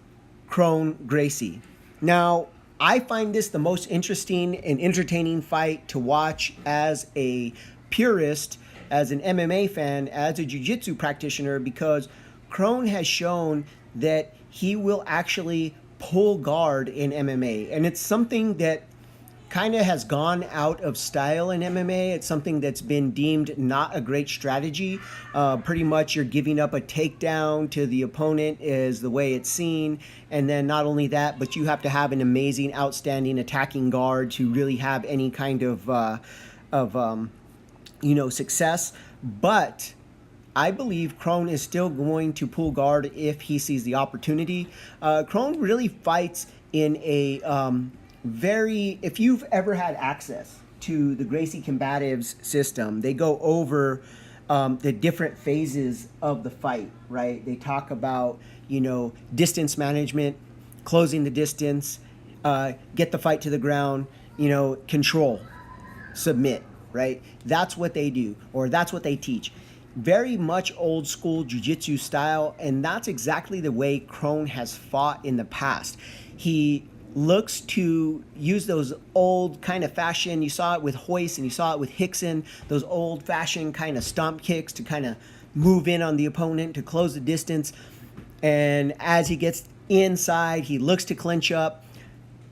Kron Gracie. Now, I find this the most interesting and entertaining fight to watch as a purist, as an MMA fan, as a jiu-jitsu practitioner, because Kron has shown that he will actually pull guard in MMA, and it's something that kind of has gone out of style in MMA. It's something that's been deemed not a great strategy. Pretty much you're giving up a takedown to the opponent is the way it's seen, and then not only that, but you have to have an amazing, outstanding attacking guard to really have any kind of success. But I believe Kron is still going to pull guard if he sees the opportunity. Kron really fights in a if you've ever had access to the Gracie Combatives system, they go over the different phases of the fight, right? They talk about, distance management, closing the distance, get the fight to the ground, control, submit, right? That's what they do, or that's what they teach. Very much old school jiu-jitsu style, and that's exactly the way Kron has fought in the past. He looks to use those old kind of fashion. You saw it with Hoist and you saw it with Hickson, those old fashioned kind of stomp kicks to kind of move in on the opponent to close the distance. And as he gets inside, he looks to clinch up.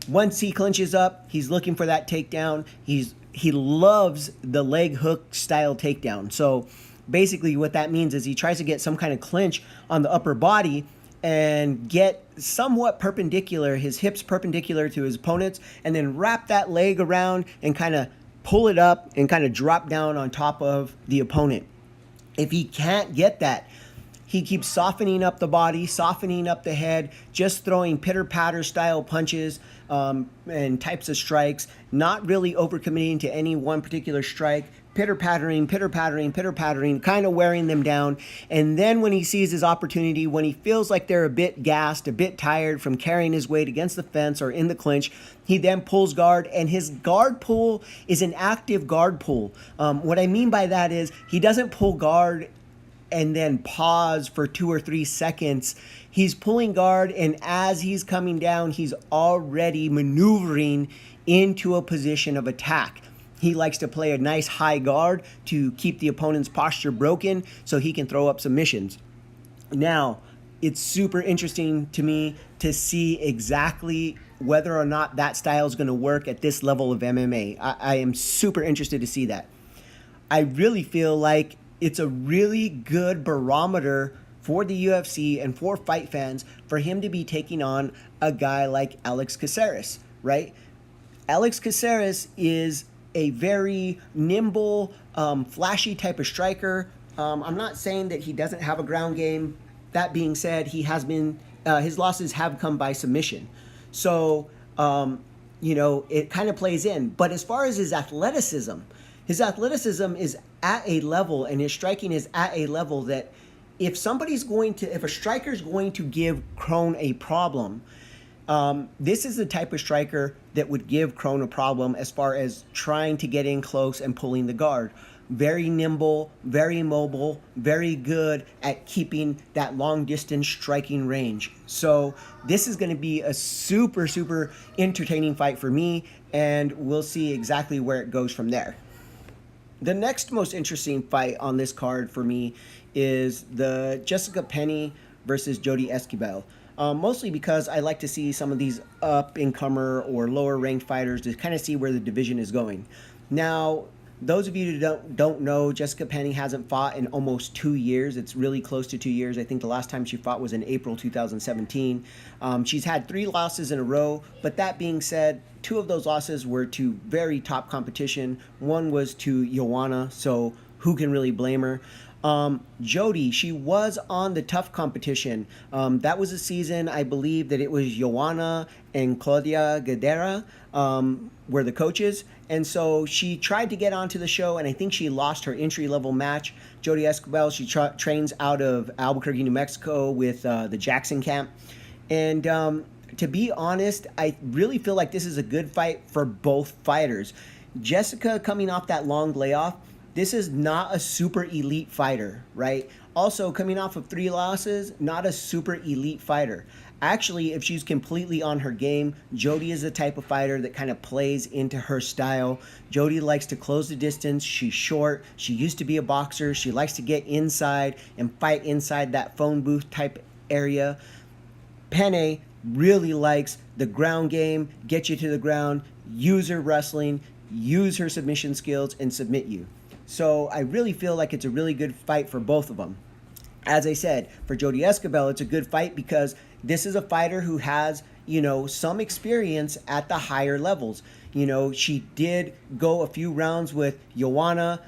Once he clinches up, he's looking for that takedown. He loves the leg hook style takedown. So basically what that means is he tries to get some kind of clinch on the upper body, and get somewhat perpendicular, his hips perpendicular to his opponent's, and then wrap that leg around and kind of pull it up and kind of drop down on top of the opponent. If he can't get that, he keeps softening up the body, softening up the head, just throwing pitter-patter style punches and types of strikes, not really overcommitting to any one particular strike, pitter-pattering, pitter-pattering, pitter-pattering, kind of wearing them down. And then when he sees his opportunity, when he feels like they're a bit gassed, a bit tired from carrying his weight against the fence or in the clinch, he then pulls guard, and his guard pull is an active guard pull. What I mean by that is he doesn't pull guard and then pause for 2 or 3 seconds. He's pulling guard, and as he's coming down, he's already maneuvering into a position of attack. He likes to play a nice high guard to keep the opponent's posture broken so he can throw up submissions. Now, it's super interesting to me to see exactly whether or not that style is going to work at this level of MMA. I am super interested to see that. I really feel like it's a really good barometer for the UFC and for fight fans for him to be taking on a guy like Alex Caceres, right? Alex Caceres is a very nimble, flashy type of striker. I'm not saying that he doesn't have a ground game. That being said, he has been his losses have come by submission. So, it kind of plays in. But as far as his athleticism is at a level, and his striking is at a level that if a striker's going to give Kron a problem, this is the type of striker that would give Kron a problem as far as trying to get in close and pulling the guard. Very nimble, very mobile, very good at keeping that long distance striking range. So this is going to be a super, super entertaining fight for me, and we'll see exactly where it goes from there. The next most interesting fight on this card for me is the Jessica Penne versus Jodie Esquibel. Mostly because I like to see some of these up-and-comer or lower-ranked fighters to kind of see where the division is going. Now, those of you who don't know, Jessica Penne hasn't fought in almost 2 years. It's really close to 2 years. I think the last time she fought was in April 2017. She's had 3 losses in a row, but that being said, 2 of those losses were to very top competition. One was to Joanna, so who can really blame her? Jodie, she was on the tough competition. That was a season, I believe, that it was Joanna and Claudia Guerrera were the coaches. And so she tried to get onto the show, and I think she lost her entry-level match. Jodie Esquibel, she trains out of Albuquerque, New Mexico with the Jackson camp. And to be honest, I really feel like this is a good fight for both fighters. Jessica, coming off that long layoff, this is not a super elite fighter, right? Also, coming off of 3 losses, not a super elite fighter. Actually, if she's completely on her game, Jodie is the type of fighter that kind of plays into her style. Jodie likes to close the distance. She's short. She used to be a boxer. She likes to get inside and fight inside that phone booth type area. Penne really likes the ground game, get you to the ground, use her wrestling, use her submission skills, and submit you. So I really feel like it's a really good fight for both of them. As I said, for Jodie Esquibel, it's a good fight because this is a fighter who has, some experience at the higher levels. She did go a few rounds with Joanna.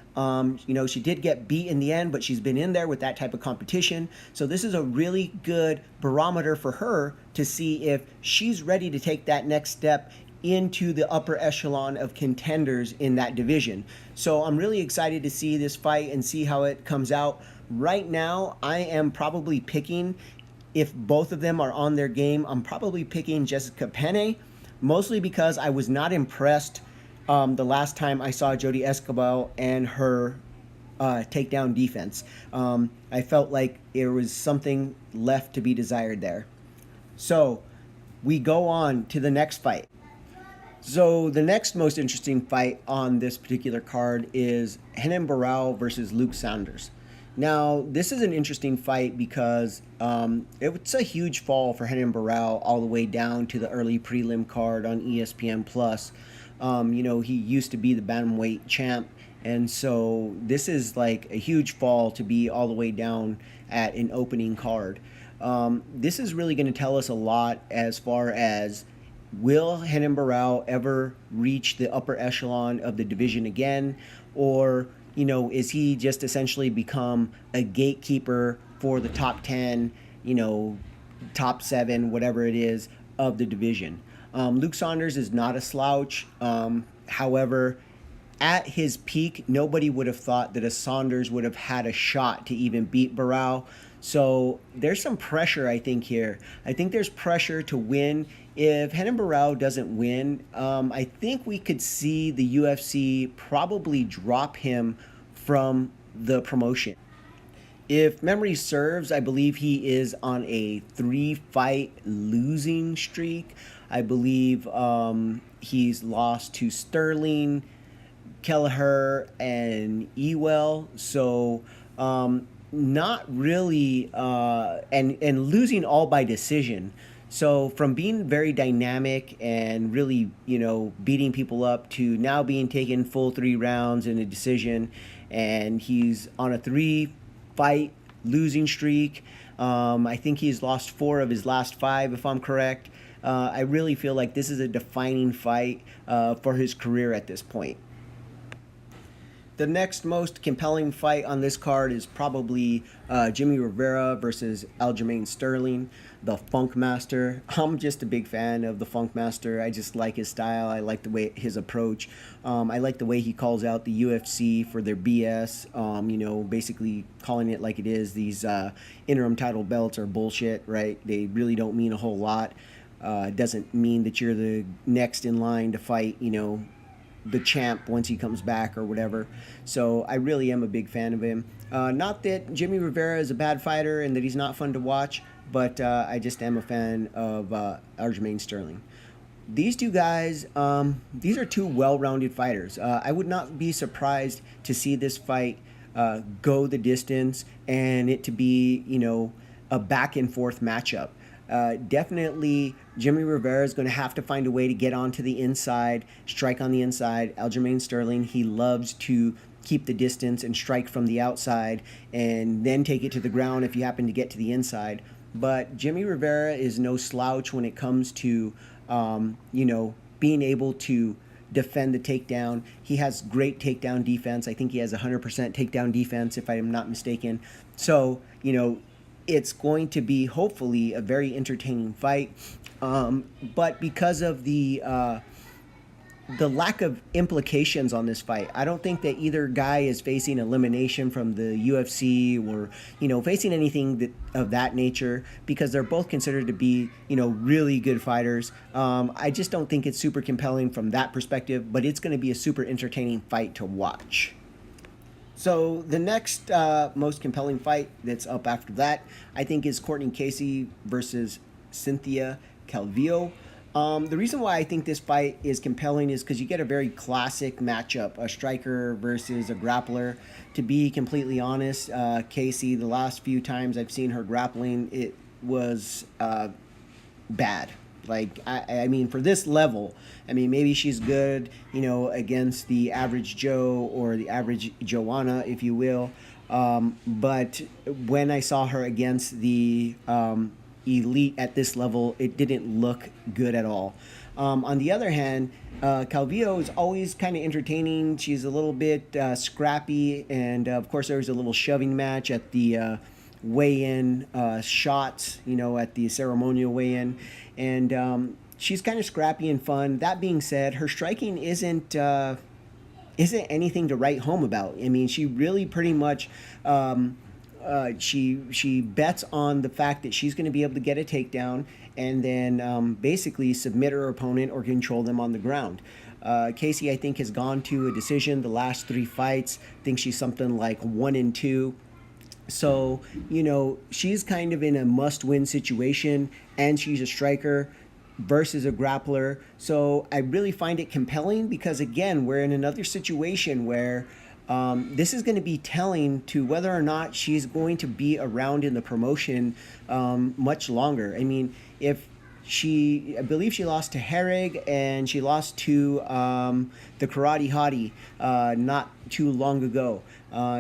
She did get beat in the end, but she's been in there with that type of competition. So this is a really good barometer for her to see if she's ready to take that next step into the upper echelon of contenders in that division. So I'm really excited to see this fight and see how it comes out. Right now, I am probably picking, if both of them are on their game, I'm probably picking Jessica Penne, mostly because I was not impressed the last time I saw Jodie Esquibel and her takedown defense. I felt like there was something left to be desired there. So we go on to the next fight. So the next most interesting fight on this particular card is Renan Barão versus Luke Sanders. Now, this is an interesting fight because it's a huge fall for Renan Barão all the way down to the early prelim card on ESPN+. He used to be the bantamweight champ, and so this is like a huge fall to be all the way down at an opening card. This is really going to tell us a lot as far as will Renan Barão ever reach the upper echelon of the division again, or is he just essentially become a gatekeeper for the top 10, top 7, whatever it is, of the division. Luke Saunders is not a slouch. However, at his peak, nobody would have thought that a Saunders would have had a shot to even beat Barão. So there's some pressure, I think, here. I think there's pressure to win. If Renan Barão doesn't win, I think we could see the UFC probably drop him from the promotion. If memory serves, I believe he is on a 3-fight losing streak. I believe he's lost to Sterling, Kelleher, and Ewell. So not really, and losing all by decision. So from being very dynamic and really, beating people up to now being taken full 3 rounds in a decision, and he's on a 3-fight losing streak. I think he's lost 4 of his last 5, if I'm correct. I really feel like this is a defining fight for his career at this point. The next most compelling fight on this card is probably Jimmy Rivera versus Aljamain Sterling, the Funk Master. I'm just a big fan of the Funk Master. I just like his style. I like the way his approach. I like the way he calls out the UFC for their BS. Basically calling it like it is. These interim title belts are bullshit, right? They really don't mean a whole lot. It doesn't mean that you're the next in line to fight, the champ once he comes back or whatever. So I really am a big fan of him. Not that Jimmy Rivera is a bad fighter and that he's not fun to watch, but I just am a fan of Aljamain Sterling. These two guys, these are 2 well-rounded fighters. I would not be surprised to see this fight go the distance and it to be, a back and forth matchup. Definitely Jimmy Rivera is going to have to find a way to get onto the inside, strike on the inside. Aljamain Sterling, he loves to keep the distance and strike from the outside and then take it to the ground if you happen to get to the inside. But Jimmy Rivera is no slouch when it comes to, being able to defend the takedown. He has great takedown defense. I think he has 100% takedown defense, if I am not mistaken. So, it's going to be hopefully a very entertaining fight. But because of the lack of implications on this fight, I don't think that either guy is facing elimination from the UFC or, facing anything of that nature, because they're both considered to be, really good fighters. I just don't think it's super compelling from that perspective, but it's going to be a super entertaining fight to watch. So the next most compelling fight that's up after that, I think, is Courtney Casey versus Cynthia Calvillo. The reason why I think this fight is compelling is because you get a very classic matchup, a striker versus a grappler. To be completely honest, Casey, the last few times I've seen her grappling, it was bad. Like, I mean, for this level, I mean, maybe she's good, against the average Joe or the average Joanna, if you will. But when I saw her against the elite at this level, it didn't look good at all. On the other hand, Calvillo is always kind of entertaining. She's a little bit scrappy. And, of course, there was a little shoving match at the weigh-in shots, at the ceremonial weigh-in. And she's kind of scrappy and fun. That being said, her striking isn't anything to write home about. I mean, she really pretty much she bets on the fact that she's going to be able to get a takedown and then basically submit her opponent or control them on the ground. Casey, I think, has gone to a decision the last 3 fights. I think she's something like 1-2. So, she's kind of in a must-win situation, and she's a striker versus a grappler. So I really find it compelling because, again, we're in another situation where this is going to be telling to whether or not she's going to be around in the promotion much longer. I mean, I believe she lost to Herrig and she lost to the Karate Hottie not too long ago.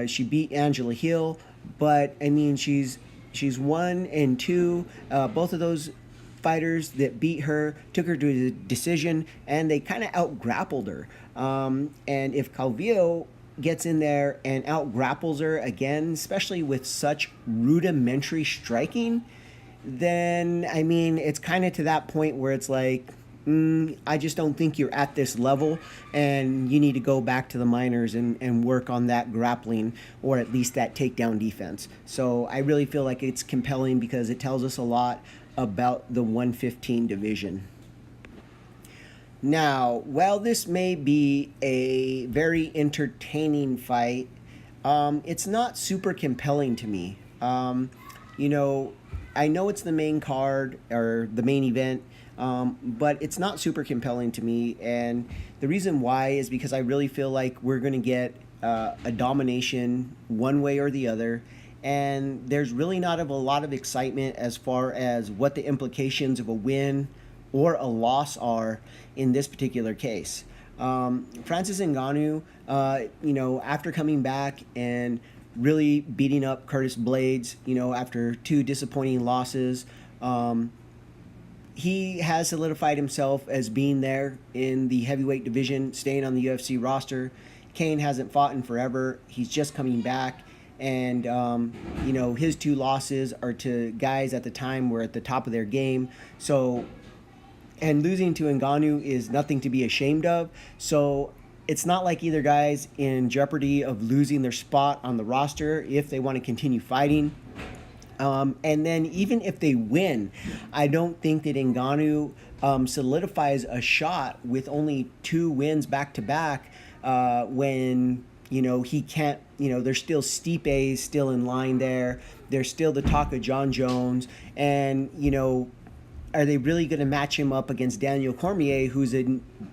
She beat Angela Hill, but I mean, she's She's 1-2. Both of those fighters that beat her took her to a decision, and they kind of out grappled her. And if Calvillo gets in there and out grapples her again, especially with such rudimentary striking, then I mean, it's kind of to that point where it's like, I just don't think you're at this level, and you need to go back to the minors and work on that grappling, or at least that takedown defense. So I really feel like it's compelling because it tells us a lot about the 115 division. Now, while this may be a very entertaining fight, it's not super compelling to me. You know, I know it's the main card or the main event, but it's not super compelling to me. And the reason why is because I really feel like we're going to get a domination one way or the other. And there's really not a lot of excitement as far as what the implications of a win or a loss are in this particular case. Francis Ngannou, after coming back and really beating up Curtis Blades, after 2 disappointing losses, he has solidified himself as being there in the heavyweight division, staying on the UFC roster. Kane hasn't fought in forever. He's just coming back. And, his 2 losses are to guys at the time were at the top of their game. So, and losing to Ngannou is nothing to be ashamed of. So it's not like either guy's in jeopardy of losing their spot on the roster if they want to continue fighting. And then even if they win, I don't think that Ngannou solidifies a shot with only 2 wins back-to-back when, he can't, there's still Stipe still in line there. There's still the talk of John Jones. And, are they really going to match him up against Daniel Cormier, who's a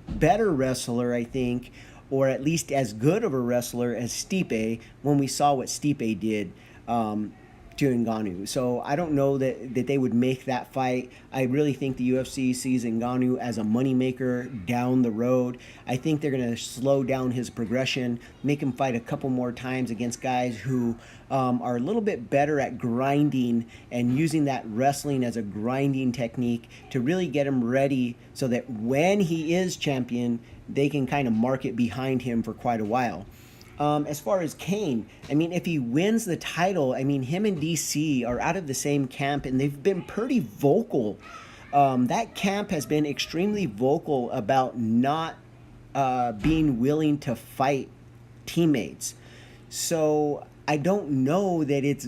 better wrestler, I think, or at least as good of a wrestler as Stipe, when we saw what Stipe did to Ngannou? So I don't know that they would make that fight. I really think the UFC sees Ngannou as a moneymaker down the road. I think they're going to slow down his progression, make him fight a couple more times against guys who are a little bit better at grinding and using that wrestling as a grinding technique to really get him ready so that when he is champion, they can kind of market behind him for quite a while. As far as Kane, I mean, if he wins the title, I mean, him and DC are out of the same camp, and they've been pretty vocal. That camp has been extremely vocal about not being willing to fight teammates. So I don't know that it's,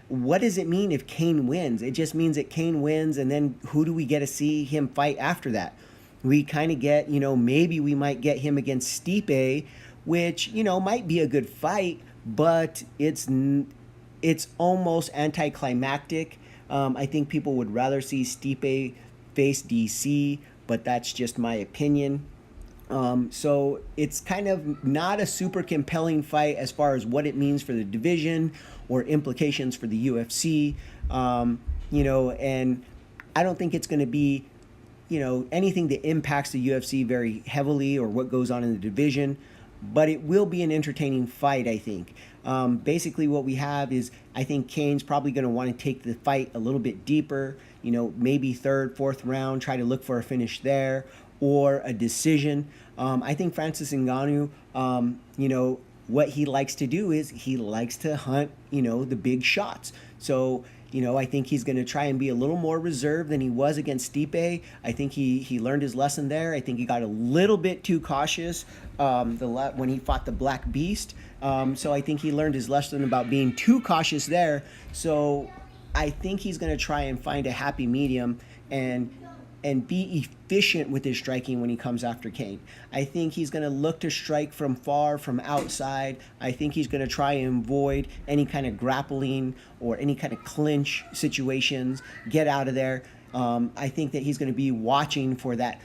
what does it mean if Kane wins? It just means that Kane wins, and then who do we get to see him fight after that? We kind of get, maybe we might get him against Stipe, which, might be a good fight, but it's almost anticlimactic. I think people would rather see Stipe face DC, but that's just my opinion. So it's kind of not a super compelling fight as far as what it means for the division or implications for the UFC. And I don't think it's going to be, anything that impacts the UFC very heavily or what goes on in the division. But it will be an entertaining fight, I think. Basically what we have is, I think Kane's probably going to want to take the fight a little bit deeper, maybe 3rd, 4th round, try to look for a finish there or a decision. I think Francis Ngannou, what he likes to do is he likes to hunt, the big shots. So, I think he's going to try and be a little more reserved than he was against Stipe. I think he learned his lesson there. I think he got a little bit too cautious when he fought the Black Beast. So I think he learned his lesson about being too cautious there. So I think he's going to try and find a happy medium and be efficient with his striking when he comes after Kane. I think he's going to look to strike from far, from outside. I think he's going to try and avoid any kind of grappling or any kind of clinch situations, get out of there. I think that he's going to be watching for that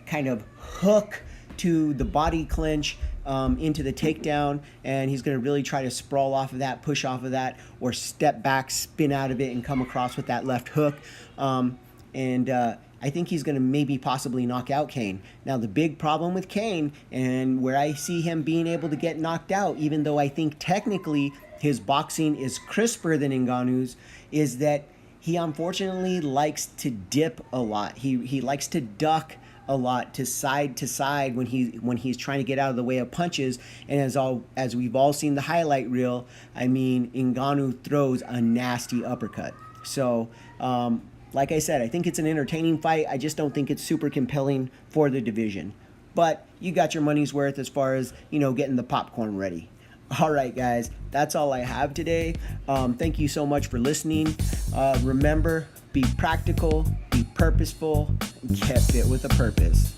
kind of hook to the body clinch into the takedown, and he's going to really try to sprawl off of that, push off of that, or step back, spin out of it, and come across with that left hook. I think he's going to maybe possibly knock out Kane. Now, the big problem with Kane, and where I see him being able to get knocked out, even though I think technically his boxing is crisper than Ngannou's is that he unfortunately likes to dip a lot. He likes to duck a lot to side when he's trying to get out of the way of punches. And as we've all seen the highlight reel, I mean, Ngannou throws a nasty uppercut. So like I said, I think it's an entertaining fight. I just don't think it's super compelling for the division. But you got your money's worth as far as, getting the popcorn ready. All right, guys, that's all I have today. Thank you so much for listening. Remember, be practical, be purposeful, and get fit with a purpose.